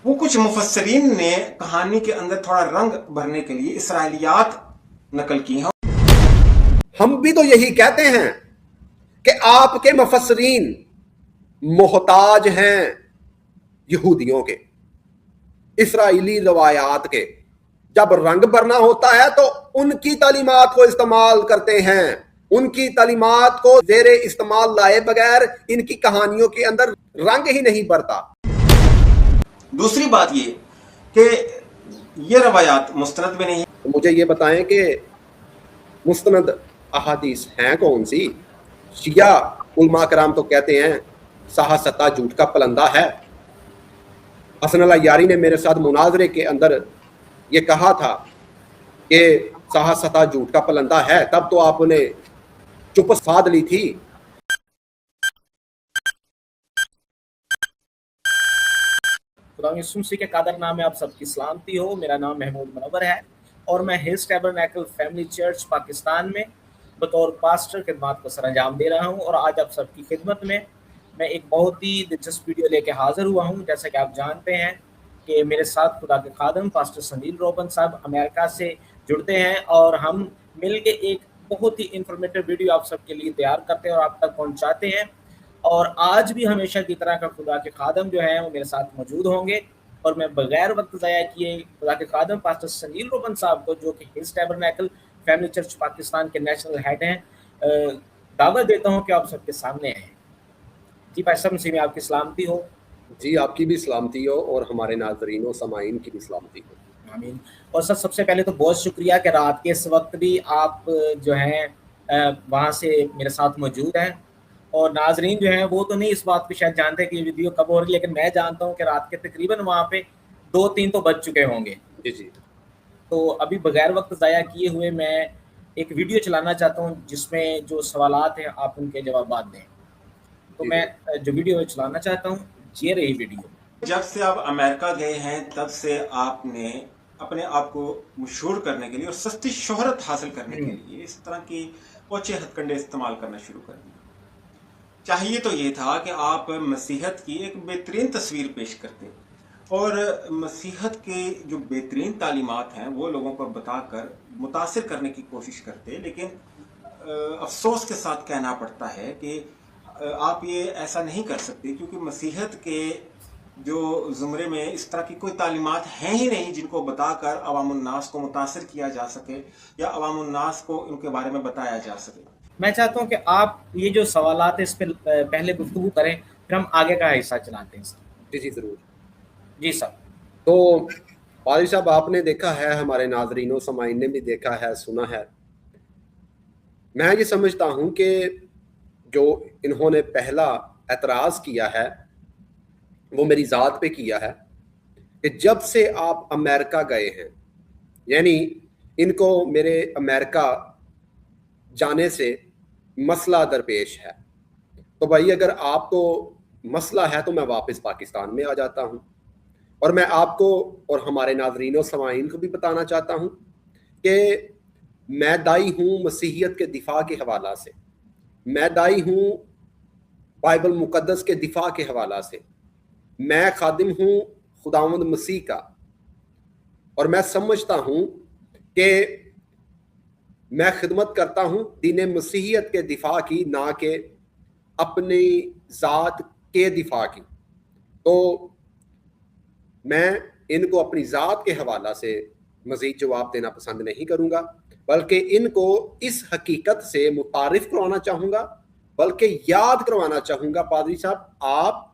وہ کچھ مفسرین نے کہانی کے اندر تھوڑا رنگ بھرنے کے لیے اسرائیلیات نقل کی ہیں. ہم بھی تو یہی کہتے ہیں کہ آپ کے مفسرین محتاج ہیں یہودیوں کے، اسرائیلی روایات کے. جب رنگ بھرنا ہوتا ہے تو ان کی تعلیمات کو استعمال کرتے ہیں، ان کی تعلیمات کو زیر استعمال لائے بغیر ان کی کہانیوں کے اندر رنگ ہی نہیں بھرتا. دوسری بات یہ کہ یہ روایات مستند بھی نہیں. مجھے یہ بتائیں کہ مستند احادیث ہیں کون سی؟ شیعہ علماء کرام تو کہتے ہیں سہا ستا جھوٹ کا پلندہ ہے. حسن اللہ یاری نے میرے ساتھ مناظرے کے اندر یہ کہا تھا کہ سہا ستا جھوٹ کا پلندہ ہے، تب تو آپ نے چپ سادھ لی تھی. خدا یسوع مسیح کے قادر نام میں آپ سب کی سلامتی ہو. میرا نام محمود منور ہے اور میں ہلز ٹیبرنیکل فیملی چرچ پاکستان میں بطور پاسٹر خدمات کو سر انجام دے رہا ہوں. اور آج آپ سب کی خدمت میں ایک بہت ہی دلچسپ ویڈیو لے کے حاضر ہوا ہوں. جیسا کہ آپ جانتے ہیں کہ میرے ساتھ خدا کے خادم پاسٹر سنیل روبن صاحب امریکہ سے جڑتے ہیں اور ہم مل کے ایک بہت ہی انفارمیٹیو ویڈیو آپ سب کے لیے تیار کرتے ہیں اور آپ تک پہنچاتے ہیں. اور آج بھی ہمیشہ کی طرح کا خدا کے خادم جو ہیں وہ میرے ساتھ موجود ہوں گے. اور میں بغیر وقت ضائع کیے خدا کے خادم پاسٹر سنیل روبن صاحب کو، جو کہ ہلز ٹیبرنیکل فیملی چرچ پاکستان کے نیشنل ہیڈ ہیں، دعوت دیتا ہوں کہ آپ سب کے سامنے آئیں. جی پاسٹر مسیح میں آپ کی سلامتی ہو. جی آپ کی بھی سلامتی ہو اور ہمارے ناظرین و سامعین کی بھی سلامتی ہو. آمین. اور سب سے پہلے تو بہت شکریہ کہ رات کے اس وقت بھی آپ جو ہیں وہاں سے میرے ساتھ موجود ہیں. اور ناظرین جو ہیں وہ تو نہیں اس بات کو شاید جانتے کہ یہ ویڈیو کب ہو رہی ہے، لیکن میں جانتا ہوں کہ رات کے تقریباً وہاں پہ 2-3 تو بج چکے ہوں گے. جی تو ابھی بغیر وقت ضائع کیے ہوئے میں ایک ویڈیو چلانا چاہتا ہوں جس میں جو سوالات ہیں آپ ان کے جوابات دیں. تو میں جو ویڈیو چلانا چاہتا ہوں یہ رہی ویڈیو. جب سے آپ امریکہ گئے ہیں تب سے آپ نے اپنے آپ کو مشہور کرنے کے لیے اور سستی شہرت حاصل کرنے کے لیے اس طرح کی اوچھے ہتھ کنڈے استعمال کرنا شروع کر دیا. چاہیے تو یہ تھا کہ آپ مسیحت کی ایک بہترین تصویر پیش کرتے اور مسیحت کے جو بہترین تعلیمات ہیں وہ لوگوں کو بتا کر متاثر کرنے کی کوشش کرتے. لیکن افسوس کے ساتھ کہنا پڑتا ہے کہ آپ یہ ایسا نہیں کر سکتے کیونکہ مسیحت کے جو زمرے میں اس طرح کی کوئی تعلیمات ہیں ہی نہیں جن کو بتا کر عوام الناس کو متاثر کیا جا سکے یا عوام الناس کو ان کے بارے میں بتایا جا سکے. میں چاہتا ہوں کہ آپ یہ جو سوالات ہیں اس پہ پہلے گفتگو کریں، پھر ہم آگے کا حصہ چلاتے ہیں. جی ضرور. جی سر. تو پادری صاحب آپ نے دیکھا ہے، ہمارے ناظرین و سامعین نے بھی دیکھا ہے، سنا ہے. میں یہ سمجھتا ہوں کہ جو انہوں نے پہلا اعتراض کیا ہے وہ میری ذات پہ کیا ہے کہ جب سے آپ امریکہ گئے ہیں، یعنی ان کو میرے امریکہ جانے سے مسئلہ درپیش ہے. تو بھائی اگر آپ کو مسئلہ ہے تو میں واپس پاکستان میں آ جاتا ہوں. اور میں آپ کو اور ہمارے ناظرین و سامعین کو بھی بتانا چاہتا ہوں کہ میں دائی ہوں مسیحیت کے دفاع کے حوالہ سے، میں دائی ہوں بائبل مقدس کے دفاع کے حوالہ سے، میں خادم ہوں خداوند مسیح کا. اور میں سمجھتا ہوں کہ میں خدمت کرتا ہوں دین مسیحیت کے دفاع کی، نہ کہ اپنی ذات کے دفاع کی. تو میں ان کو اپنی ذات کے حوالہ سے مزید جواب دینا پسند نہیں کروں گا، بلکہ ان کو اس حقیقت سے متعارف کروانا چاہوں گا، بلکہ یاد کروانا چاہوں گا. پادری صاحب آپ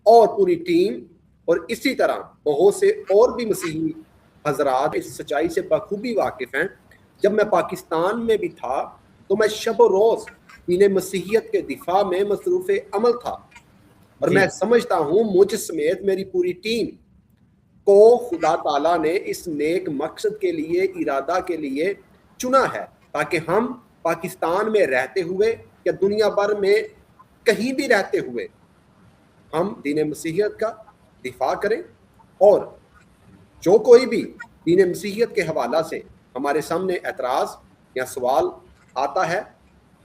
اور پوری ٹیم اور اسی طرح بہت سے اور بھی مسیحی حضرات اس سچائی سے بخوبی واقف ہیں. جب میں پاکستان میں بھی تھا تو میں شب و روز دین مسیحیت کے دفاع میں مصروف عمل تھا. اور میں سمجھتا ہوں مجھ سمیت میری پوری ٹیم کو خدا تعالیٰ نے اس نیک مقصد کے لیے، ارادہ کے لیے چنا ہے تاکہ ہم پاکستان میں رہتے ہوئے یا دنیا بھر میں کہیں بھی رہتے ہوئے ہم دین مسیحیت کا دفاع کریں. اور جو کوئی بھی دین مسیحیت کے حوالہ سے ہمارے سامنے اعتراض یا سوال آتا ہے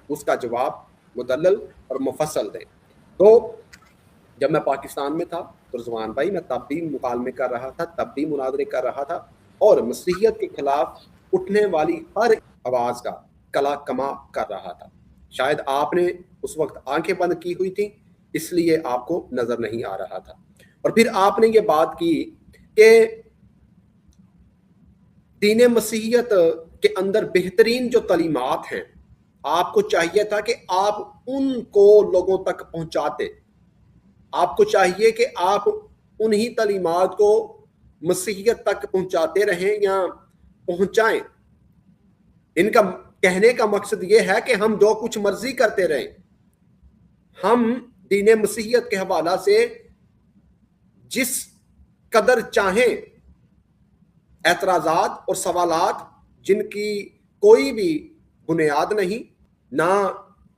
اس کا جواب مدلل اور مفصل دیں. تو जब मैं पाकिस्तान में था तो रिजवान भाई मैं तब भी मुकालमे कर रहा था, तब भी मुनादरे कर रहा था और मसीहियत के खिलाफ उठने वाली हर आवाज़ का कला कमा कर रहा था। शायद आपने उस वक्त आंखें बंद की हुई थी इसलिए आपको नजर नहीं आ रहा था। और फिर आपने ये बात की कि दीन मसीहियत के अंदर बेहतरीन जो तालीमात हैं आपको चाहिए था कि आप उनको लोगों तक पहुंचाते, आपको चाहिए कि आप उन्हीं तालीमात को मसीहियत तक पहुंचाते रहें या पहुंचाएं। इनका कहने का मकसद ये है कि हम जो कुछ मर्जी करते रहें, हम दीन मसीहियत के हवाला से जिस कदर चाहें एतराज़ात और सवालात जिनकी कोई भी बुनियाद नहीं, ना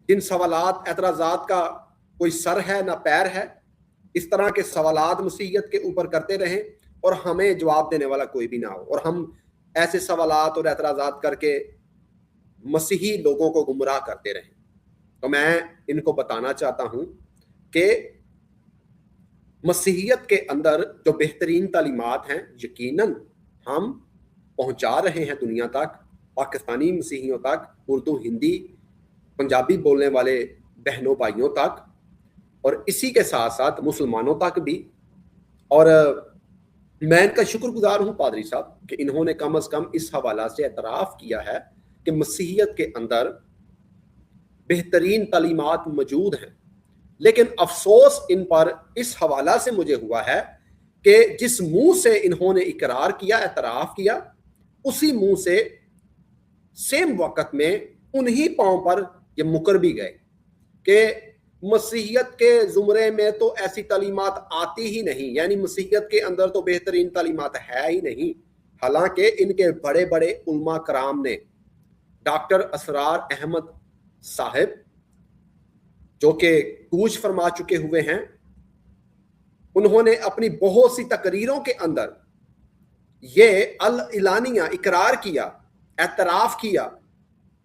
जिन सवालात एतराज़ात का कोई सर है ना पैर है, इस तरह के सवालात मसीहियत के ऊपर करते रहें और हमें जवाब देने वाला कोई भी ना हो, और हम ऐसे सवालात और एतराज़ात करके मसीही लोगों को गुमराह करते रहें। तो मैं इनको बताना चाहता हूं कि मसीहियत के अंदर जो बेहतरीन तालीमात हैं यकीनन हम पहुंचा रहे हैं दुनिया तक, पाकिस्तानी मसीहियों तक, उर्दू हिंदी पंजाबी बोलने वाले बहनों भाइयों तक, और इसी के साथ साथ मुसलमानों तक भी। और मैं इनका शुक्रगुजार हूं पादरी साहब कि इन्होंने कम अज कम इस हवाला से एतराफ़ किया है कि मसीहियत के अंदर बेहतरीन तालीमात मौजूद हैं। लेकिन अफसोस इन पर इस हवाला से मुझे हुआ है कि जिस मुंह से इन्होंने इकरार किया, एतराफ़ किया, उसी मुंह से सेम वक्त में उन्हीं पांव पर ये मुकर भी गए कि मसीहियत के ज़ुमरे में तो ऐसी तालीमात आती ही नहीं, यानी मसीहियत के अंदर तो बेहतरीन तालीमात है ही नहीं। हालांकि इनके बड़े बड़े उलमा कराम ने, डॉक्टर असरार अहमद साहिब जो कि कूच फरमा चुके हुए हैं, उन्होंने अपनी बहुत सी तकरीरों के अंदर ये अल इलानिया इकरार किया, एतराफ़ किया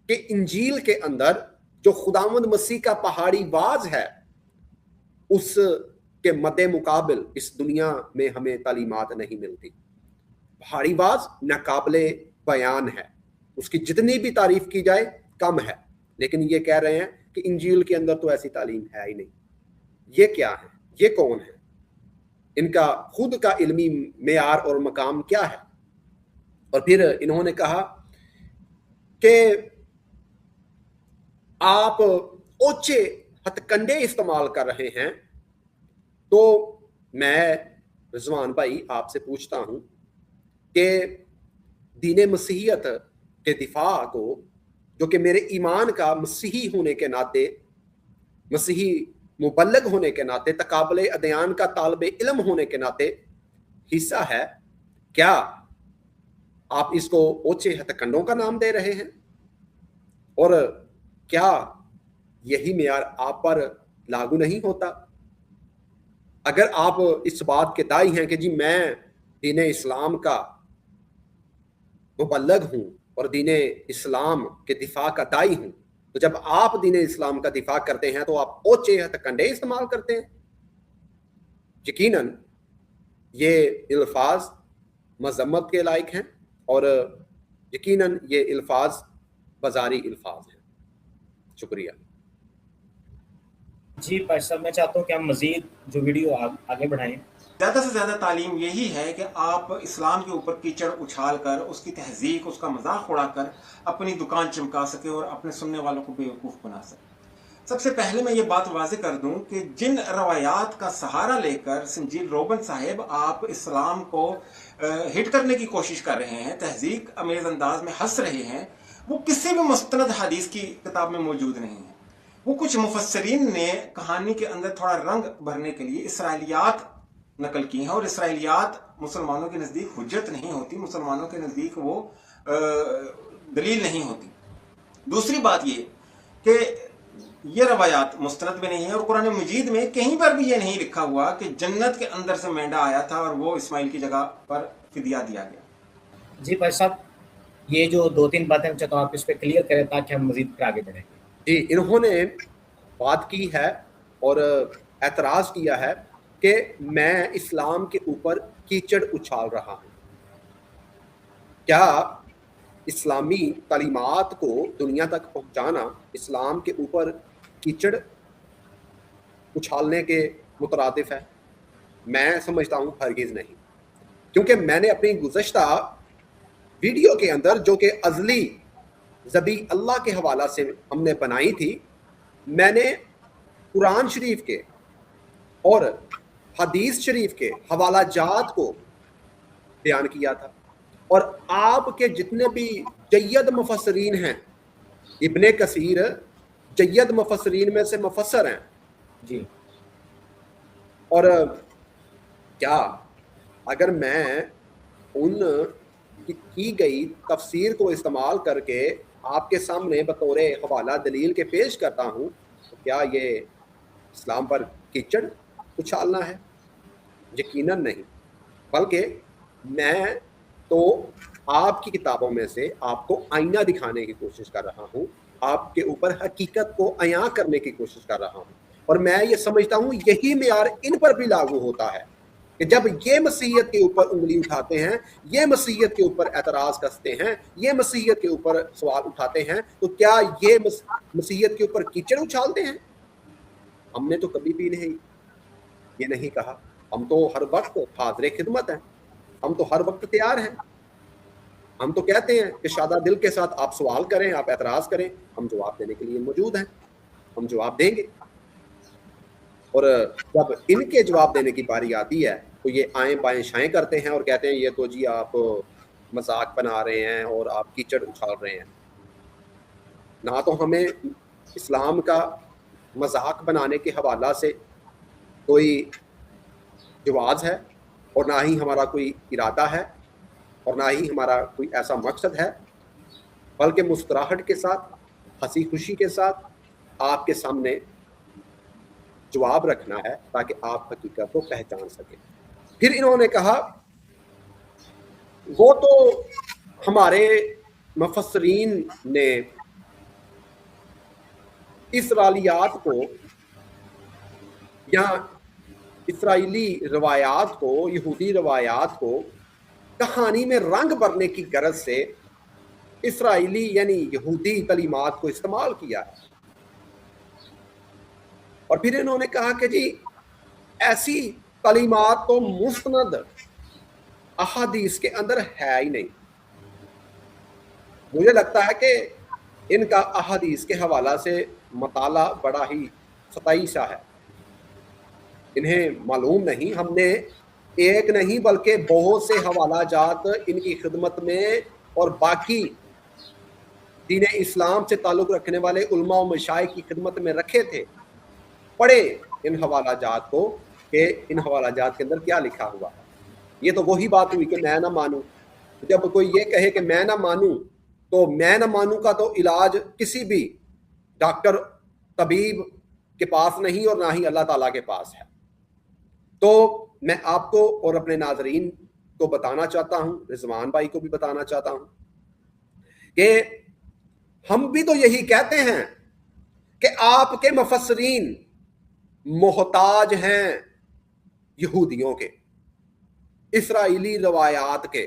कि इंजील के अंदर जो खुदावंद मसीह का पहाड़ी वाज है उसके मद्दे मुकाबिल इस दुनिया में हमें तालीमात नहीं मिलती। पहाड़ी वाज नाकाबिले बयान है, उसकी जितनी भी तारीफ की जाए कम है, लेकिन ये कह रहे हैं कि इंजील के अंदर तो ऐसी तालीम है ही नहीं। ये क्या है? ये कौन है? इनका खुद का इल्मी मेयार और मकाम क्या है? और फिर इन्होंने कहा कि आप ओछे हथकंडे इस्तेमाल कर रहे हैं। तो मैं रिजवान भाई आपसे पूछता हूं कि दीन मसीहियत के दिफा को, जो कि मेरे ईमान का मसीही होने के नाते, मसीही मुबल्लग होने के नाते, तकाबले अदयान का तालिबे इल्म होने के नाते हिस्सा है, क्या आप इसको ओछे हथकंडों का नाम दे रहे हैं? और क्या यही मेयार आप पर लागू नहीं होता? अगर आप इस बात के दाई हैं कि जी मैं दीन इस्लाम का मुबल्लग हूं और दीन इस्लाम के दिफा का दाई हूं, तो जब आप दीन इस्लाम का दिफा करते हैं तो आप ओछे हथकंडे इस्तेमाल करते हैं। यकीनन ये अल्फाज मजम्मत के लायक हैं और यकीनन ये अल्फाज बाजारी अल्फाज हैं। शुक्रिया जी भाई साहब, मैं चाहता हूँ कि हम मजीद जो वीडियो आगे बढ़ाएं। ज़्यादा से ज़्यादा तालीम यही है कि आप इस्लाम के ऊपर कीचड़ उछाल कर, उसकी तहज़ीक, उसका मजाक उड़ाकर अपनी दुकान चमका सके और अपने सुनने वालों को बेवकूफ़ बना सके। सबसे पहले मैं ये बात वाज़ेह कर दूं कि जिन रवायात का सहारा लेकर संजील रोबन साहिब आप इस्लाम को हिट करने की कोशिश कर रहे हैं, तहज़ीक अमेज़ अंदाज में हंस रहे हैं, वो किसी भी मुस्तनद हदीस की किताब में मौजूद नहीं है। वो कुछ मुफस्सरीन ने कहानी के अंदर थोड़ा रंग भरने के लिए इसराइलियात नकल की हैं, और इसराइलियात मुसलमानों के नज़दीक हुज्जत नहीं होती, मुसलमानों के नज़दीक वो दलील नहीं होती। दूसरी बात ये कि ये रवायात मुस्तनद भी नहीं है, और कुरान मजीद में कहीं पर भी ये नहीं लिखा हुआ कि जन्नत के अंदर से मेंढा आया था और वो इस्माइल की जगह पर फिदिया दिया गया। जी भाई साहब, ये जो 2-3 बातें हम चाहता हूँ आप इस पर क्लियर करें ताकि हम मजीद आगे बढ़ें। जी, इन्होंने बात की है और एतराज़ किया है कि मैं इस्लाम के ऊपर कीचड़ उछाल रहा हूँ। क्या इस्लामी तालीमात को दुनिया तक पहुँचाना इस्लाम के ऊपर कीचड़ उछालने के मुतरादिफ है? मैं समझता हूँ हरगिज़ नहीं, क्योंकि मैंने अपनी गुज़श्ता वीडियो के अंदर जो कि अज़ली ज़बी अल्लाह के हवाला से हमने बनाई थी, मैंने कुरान शरीफ के और हदीस शरीफ के हवाला जात को बयान किया था। और आपके जितने भी जय्यद मुफस्सरीन हैं, इब्ने कसीर जय्यद मुफस्सरीन में से मुफस्सर हैं जी और क्या अगर मैं उन की गई तफसीर को इस्तेमाल करके आपके सामने बतौर हवाला दलील के पेश करता हूँ, तो क्या ये इस्लाम पर कीचड़ उछालना है? यकीनन नहीं, बल्कि मैं तो आपकी किताबों में से आपको आईना दिखाने की कोशिश कर रहा हूँ, आपके ऊपर हकीकत को अयां करने की कोशिश कर रहा हूँ। और मैं ये समझता हूँ यही मेयार इन पर भी लागू होता है कि जब ये मसीहत के ऊपर उंगली उठाते हैं, ये मसीहत के ऊपर एतराज़ कसते हैं, ये मसीहत के ऊपर सवाल उठाते हैं, तो क्या ये मसीहत के ऊपर कीचड़ उछालते हैं? हमने तो कभी भी नहीं ये नहीं कहा। हम तो हर वक्त हाज़िर खिदमत हैं, हम तो हर वक्त तैयार हैं। हम तो कहते हैं कि शादा दिल के साथ आप सवाल करें, आप एतराज़ करें, हम जवाब देने के लिए मौजूद हैं, हम जवाब देंगे। और जब इनके जवाब देने की बारी आती है तो ये आएँ बाएँ शाएँ करते हैं और कहते हैं ये तो जी आप मजाक बना रहे हैं और आप कीचड़ उछाल रहे हैं। ना तो हमें इस्लाम का मजाक बनाने के हवाला से कोई जवाज़ है और ना ही हमारा कोई इरादा है और ना ही हमारा कोई ऐसा मकसद है, बल्कि मुस्कुराहट के साथ, हंसी खुशी के साथ आपके सामने जवाब रखना है ताकि आप हकीकत को पहचान सकें। फिर इन्होंने कहा वो तो हमारे मुफस्सरीन ने इसराइलियात को या इसराइली रवायात को, यहूदी रवायात को कहानी में रंग भरने की गरज से इसराइली यानी यहूदी तालीमात को इस्तेमाल किया है। और फिर इन्होंने कहा कि जी ऐसी तालीमात तो मुस्तनद अहादीस के अंदर है ही नहीं। मुझे लगता है कि इनका अहादीस के हवाला से मताला बड़ा ही सतही सा है, इन्हें मालूम नहीं। हमने एक नहीं बल्कि बहुत से हवाला जात इनकी खिदमत में और बाकी दीन इस्लाम से ताल्लुक़ रखने वाले उलमा और मशाइख की खिदमत में रखे थे। पढ़े इन हवाला जात को कि इन हवाला जात के अंदर क्या लिखा हुआ है। ये तो वही बात हुई कि मैं ना मानूं। जब कोई ये कहे कि मैं ना मानूं, तो मैं ना मानूं का तो इलाज किसी भी डॉक्टर तबीब के पास नहीं और ना ही अल्लाह ताला के पास है। तो मैं आपको और अपने नाजरीन को बताना चाहता हूं, रिजवान भाई को भी बताना चाहता हूं कि हम भी तो यही कहते हैं कि आपके मुफस्सरीन मोहताज हैं यहूदियों के, इसराइली रवायात के।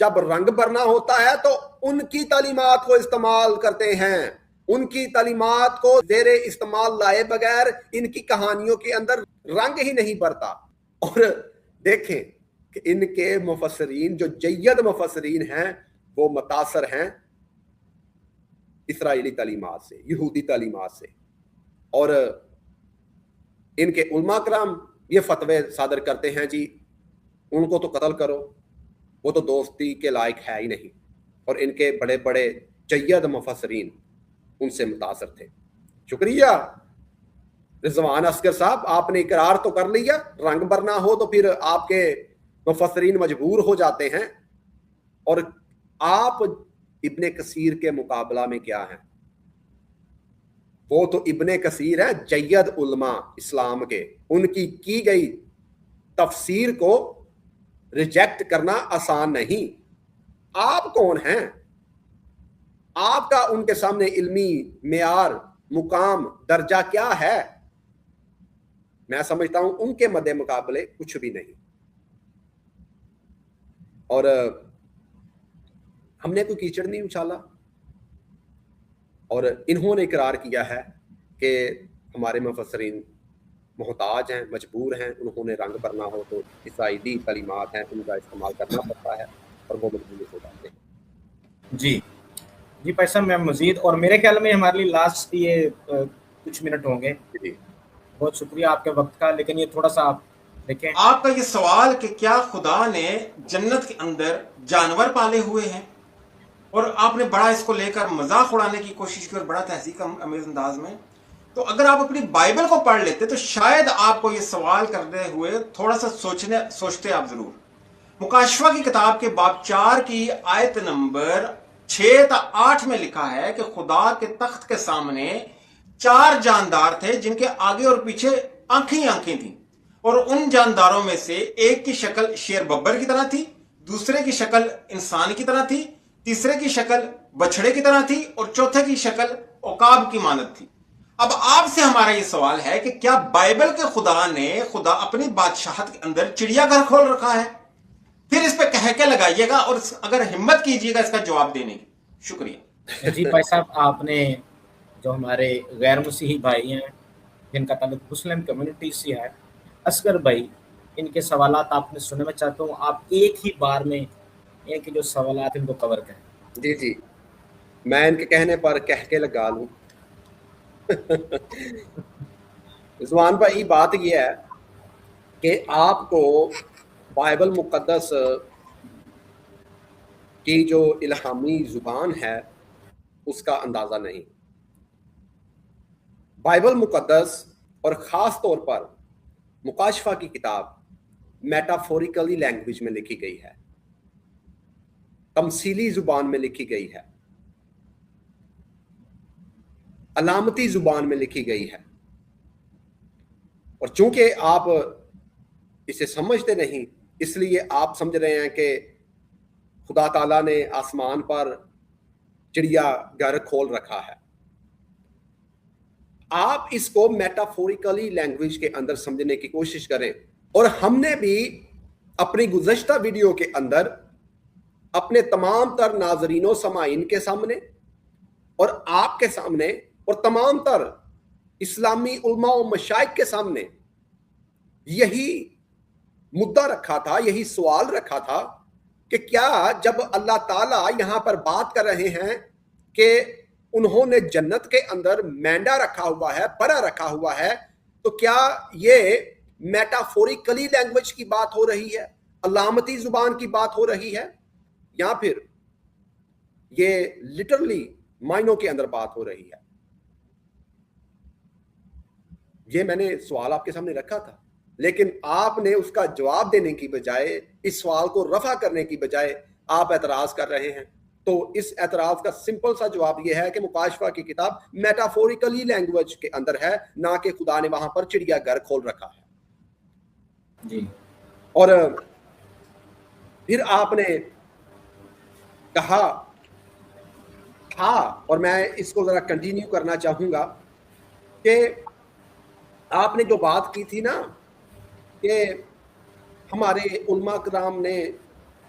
जब रंग भरना होता है तो उनकी तालीमात को इस्तेमाल करते हैं, उनकी तालीमात को ज़ेरे इस्तेमाल लाए बगैर इनकी कहानियों के अंदर रंग ही नहीं भरता। और देखें कि इनके मुफस्सरीन जो जय्यद मुफस्सरीन हैं वो मुतासर हैं इसराइली तालीमात से, यहूदी तालीमात से। और इनके उलमा कराम ये फतवे सादर करते हैं जी उनको तो कत्ल करो, वो तो दोस्ती के लायक है ही नहीं। और इनके बड़े बड़े जय्यद मुफस्सरीन उनसे मुतासर थे। शुक्रिया रिजवान असगर साहब, आपने इकरार तो कर लिया। रंग भरना हो तो फिर आपके मुफस्सरीन मजबूर हो जाते हैं। और आप इब्ने कसीर के मुकाबला में क्या हैं? वो तो इब्ने कसीर है जय्यद उलमा इस्लाम के, उनकी की गई तफसीर को रिजेक्ट करना आसान नहीं। आप कौन हैं? आपका उनके सामने इल्मी मेयार, मुकाम, दर्जा क्या है? मैं समझता हूं उनके मद्दे मुकाबले कुछ भी नहीं। और हमने कोई कीचड़ नहीं उछाला, और इन्होंने इकरार किया है कि हमारे मुफस्सरीन मोहताज हैं, मजबूर हैं, उन्होंने रंग भरना हो तो इसराइली कलिमात हैं उनका इस्तेमाल करना पड़ता है, और वो मजबूर हो जाते हैं। जी जी भाई साहब, मैं मजीद, और मेरे ख्याल में हमारे लिए लास्ट ये कुछ मिनट होंगे। जी, बहुत शुक्रिया आपके वक्त का, लेकिन ये थोड़ा सा आप देखें आपका ये सवाल कि क्या खुदा ने जन्नत के अंदर जानवर पाले हुए हैं, और आपने बड़ा इसको लेकर मजाक उड़ाने की कोशिश की और बड़ा तहजीब अमेज अंदाज में, तो अगर आप अपनी बाइबल को पढ़ लेते तो शायद आपको ये सवाल करते हुए थोड़ा सा सोचते आप जरूर। मुकाशफा की किताब के बाब 4 की आयत नंबर 6 ta 8 में लिखा है कि खुदा के तख्त के सामने 4 जानदार थे जिनके आगे और पीछे आंखें ही आंखें थी, और उन जानदारों में से एक की शक्ल शेर बब्बर की तरह थी, दूसरे की शक्ल इंसान की तरह थी, तीसरे की शक्ल बछड़े की तरह थी, और चौथे की शक्ल औकाब की मानद थी। अब आपसे हमारा ये सवाल है कि क्या बाइबल के खुदा अपनी बादशाहत के अंदर चिड़ियाघर खोल रखा है? फिर इस पे कह के लगाइएगा, और अगर हिम्मत कीजिएगा इसका जवाब देने की। शुक्रिया। जी भाई साहब, आपने जो हमारे गैर मसीही भाई हैं जिनका ताल्लुक मुस्लिम कम्युनिटी से है, असगर भाई, इनके सवालात आपने सुने। मैं चाहता हूँ आप एक ही बार में इनके जो सवालात इनको कवर करें। जी जी, मैं इनके कहने पर कह के लगा लूं। रिजवान भाई, बात यह है कि आपको बाइबल मुकद्दस की जो इल्हामी जुबान है उसका अंदाजा नहीं। बाइबल मुकद्दस और ख़ास तौर पर मुकाशफा की किताब मेटाफोरिकली लैंग्वेज में लिखी गई है, तमसीली जुबान में लिखी गई है, अलामती जुबान में लिखी गई है। और चूंकि आप इसे समझते नहीं, इसलिए आप समझ रहे हैं कि खुदा ताला ने आसमान पर चिड़ियाघर खोल रखा है। आप इसको मेटाफोरिकली लैंग्वेज के अंदर समझने की कोशिश करें। और हमने भी अपनी गुज़श्ता वीडियो के अंदर अपने तमाम तर नाजरीनों समाइन के सामने और आपके सामने और तमाम तर इस्लामी उलमा और मशाइख के सामने यही मुद्दा रखा था, यही सवाल रखा था कि क्या जब अल्लाह ताला यहां पर बात कर रहे हैं कि उन्होंने जन्नत के अंदर मेंढा रखा हुआ है, बड़ा रखा हुआ है, तो क्या ये मेटाफोरिकली लैंग्वेज की बात हो रही है, अलामती जुबान की बात हो रही है, या फिर ये लिटरली मायनों के अंदर बात हो रही है? ये मैंने सवाल आपके सामने रखा था, लेकिन आपने उसका जवाब देने की बजाय, इस सवाल को रफा करने की बजाय आप एतराज कर रहे हैं। तो इस एतराज का सिंपल सा जवाब यह है कि मुकाशफा की किताब मेटाफोरिकली लैंग्वेज के अंदर है, ना कि खुदा ने वहां पर चिड़ियाघर खोल रखा है। जी। और फिर आपने कहा था, और मैं इसको जरा कंटिन्यू करना चाहूंगा, कि आपने जो बात की थी ना कि हमारे उलमा कराम ने,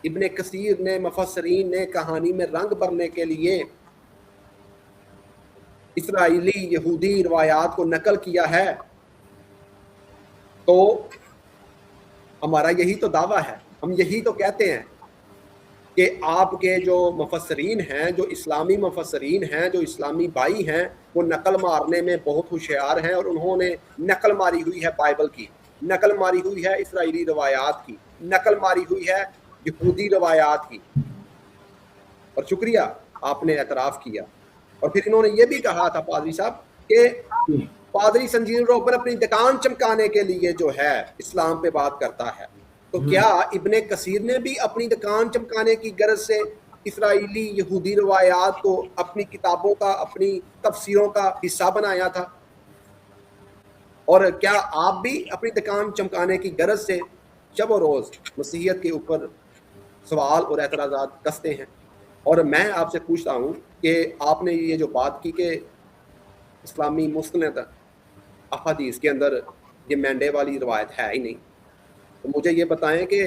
इब्ने कसीर ने, मुफस्सरीन ने कहानी में रंग भरने के लिए इसराइली यहूदी रवायात को नकल किया है, तो हमारा यही तो दावा है, हम यही तो कहते हैं कि आपके जो मुफस्सरीन हैं, जो इस्लामी मुफस्सरीन हैं, जो इस्लामी भाई हैं, वो नकल मारने में बहुत होशियार हैं, और उन्होंने नकल मारी हुई है बाइबल की, नकल मारी हुई है इसराइली रवायात की, नकल मारी हुई है यहूदी रवायात की। और शुक्रिया, आपने एतराफ़ किया। और फिर इन्होंने ये भी कहा था पादरी साहब कि पादरी संजीव रोबर अपनी दुकान चमकाने के लिए जो है इस्लाम पे बात करता है, तो क्या इब्ने कसीर ने भी अपनी दुकान चमकाने की गरज से इसराइली यहूदी रवायात को अपनी किताबों का, अपनी तफसीरों का हिस्सा बनाया था? और क्या आप भी अपनी दुकान चमकाने की गरज से शब और रोज़ मसीहियत के ऊपर सवाल और एतराज़ात कसते हैं? और मैं आपसे पूछता हूँ कि आपने ये जो बात की कि इस्लामी मुस्तनद अहादीस के अंदर یہ مینڈے والی روایت ہے ہی نہیں. تو مجھے یہ بتائیں کہ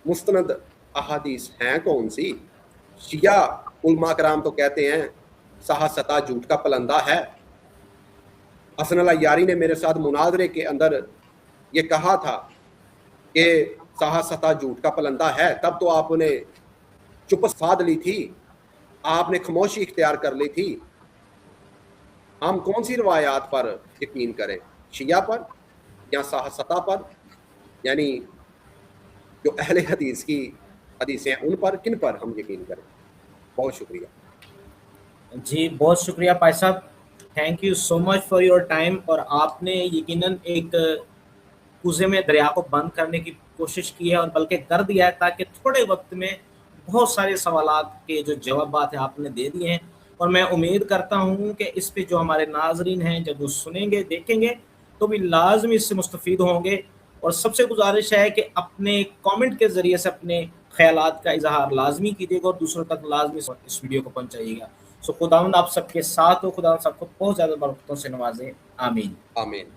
مستند احادیث ہیں کون سی؟ شیعہ علماء کرام تو کہتے ہیں صحاستہ جھوٹ کا پلندہ ہے. حسن العیاری نے میرے ساتھ مناظرے کے اندر یہ کہا تھا کہ صحاستہ جھوٹ کا پلندہ ہے، تب تو آپ نے چپ سادھ لی تھی، آپ نے خاموشی اختیار کر لی تھی. ہم کون سی روایات پر یقین کریں، شیعہ پر یا صحاستہ پر؟ یعنی جو اہل حدیث کی حدیثیں ہیں ان پر، کن پر ہم یقین کریں؟ بہت شکریہ. جی بہت شکریہ بھائی صاحب، thank you so much for your time. اور آپ نے یقیناً ایک کوزے میں دریا کو بند کرنے کی کوشش کی ہے، اور بلکہ کر دیا ہے، تاکہ تھوڑے وقت میں بہت سارے سوالات کے جو جوابات ہیں آپ نے دے دیے ہیں. اور میں امید کرتا ہوں کہ اس پہ جو ہمارے ناظرین ہیں جب وہ سنیں گے دیکھیں گے تو بھی لازمی اس سے مستفید ہوں گے. اور سب سے گزارش ہے کہ اپنے کامنٹ کے ذریعے سے اپنے خیالات کا اظہار لازمی کیجیے گا اور دوسروں تک لازمی اس ویڈیو کو پہنچائیے گا. سو خداوند آپ سب کے ساتھ ہو، خداوند سب کو بہت زیادہ برکتوں سے نوازے. آمین. آمین.